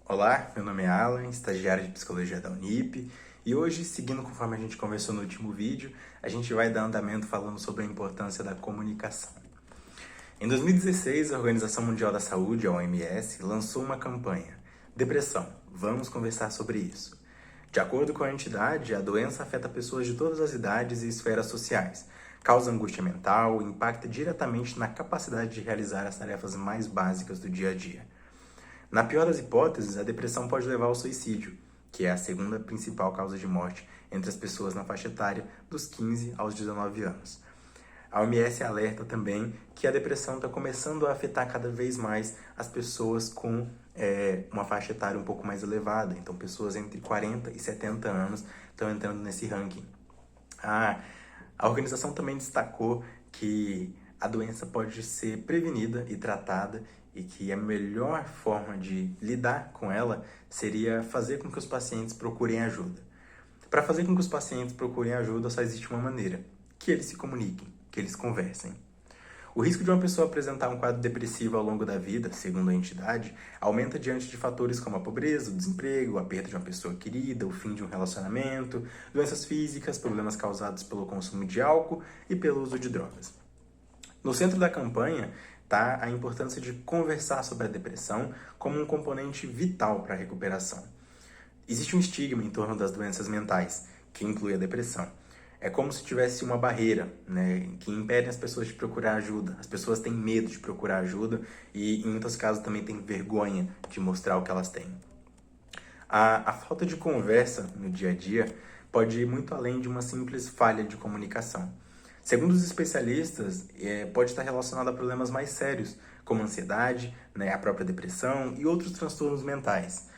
Olá, meu nome é Alan, estagiário de Psicologia da Unip, e hoje, seguindo conforme a gente conversou no último vídeo, a gente vai dar andamento falando sobre a importância da comunicação. Em 2016, a Organização Mundial da Saúde, a OMS, lançou uma campanha: Depressão, vamos conversar sobre isso. De acordo com a entidade, a doença afeta pessoas de todas as idades e esferas sociais, causa angústia mental e impacta diretamente na capacidade de realizar as tarefas mais básicas do dia a dia. Na pior das hipóteses, a depressão pode levar ao suicídio, que é a segunda principal causa de morte entre as pessoas na faixa etária dos 15 aos 19 anos. A OMS alerta também que a depressão está começando a afetar cada vez mais as pessoas com uma faixa etária um pouco mais elevada. Então, pessoas entre 40 e 70 anos estão entrando nesse ranking. A organização também destacou que a doença pode ser prevenida e tratada e que a melhor forma de lidar com ela seria fazer com que os pacientes procurem ajuda. Para fazer com que os pacientes procurem ajuda, só existe uma maneira: que eles se comuniquem, que eles conversem. O risco de uma pessoa apresentar um quadro depressivo ao longo da vida, segundo a entidade, aumenta diante de fatores como a pobreza, o desemprego, a perda de uma pessoa querida, o fim de um relacionamento, doenças físicas, problemas causados pelo consumo de álcool e pelo uso de drogas. No centro da campanha está a importância de conversar sobre a depressão como um componente vital para a recuperação. Existe um estigma em torno das doenças mentais, que inclui a depressão. É como se tivesse uma barreira, né, que impede as pessoas de procurar ajuda. As pessoas têm medo de procurar ajuda e, em muitos casos, também têm vergonha de mostrar o que elas têm. A falta de conversa no dia a dia pode ir muito além de uma simples falha de comunicação. Segundo os especialistas, pode estar relacionado a problemas mais sérios, como ansiedade, né, a própria depressão e outros transtornos mentais.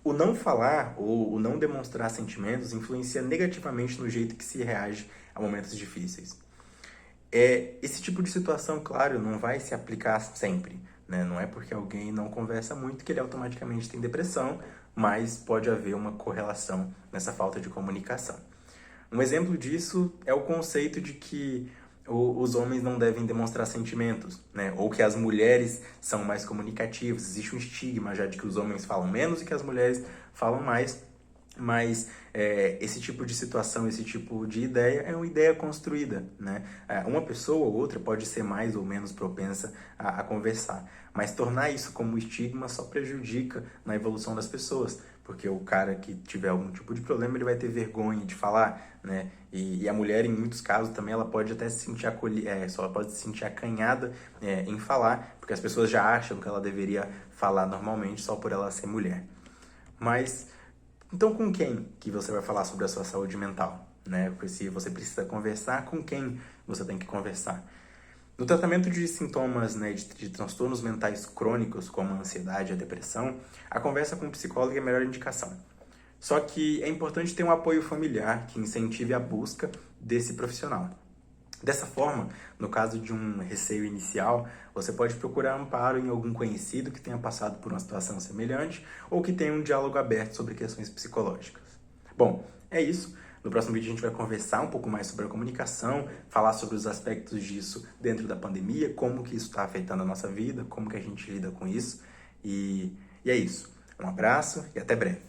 O não falar ou o não demonstrar sentimentos influencia negativamente no jeito que se reage a momentos difíceis. Esse tipo de situação, claro, não vai se aplicar sempre, né? Não é porque alguém não conversa muito que ele automaticamente tem depressão, mas pode haver uma correlação nessa falta de comunicação. Um exemplo disso é o conceito de que os homens não devem demonstrar sentimentos, né? Ou que as mulheres são mais comunicativas. Existe um estigma já de que os homens falam menos e que as mulheres falam mais, mas esse tipo de situação, esse tipo de ideia é uma ideia construída, né? Uma pessoa ou outra pode ser mais ou menos propensa a conversar, mas tornar isso como estigma só prejudica na evolução das pessoas, porque o cara que tiver algum tipo de problema, ele vai ter vergonha de falar, né? E a mulher, em muitos casos, também ela pode até se sentir só pode se sentir acanhada em falar, porque as pessoas já acham que ela deveria falar normalmente só por ela ser mulher. Mas então, com quem que você vai falar sobre a sua saúde mental, né? Porque se você precisa conversar, com quem você tem que conversar? No tratamento de sintomas, né, de transtornos mentais crônicos, como a ansiedade e a depressão, a conversa com o psicólogo é a melhor indicação. Só que é importante ter um apoio familiar que incentive a busca desse profissional. Dessa forma, no caso de um receio inicial, você pode procurar amparo em algum conhecido que tenha passado por uma situação semelhante ou que tenha um diálogo aberto sobre questões psicológicas. Bom, é isso. No próximo vídeo a gente vai conversar um pouco mais sobre a comunicação, falar sobre os aspectos disso dentro da pandemia, como que isso está afetando a nossa vida, como que a gente lida com isso. E é isso. Um abraço e até breve.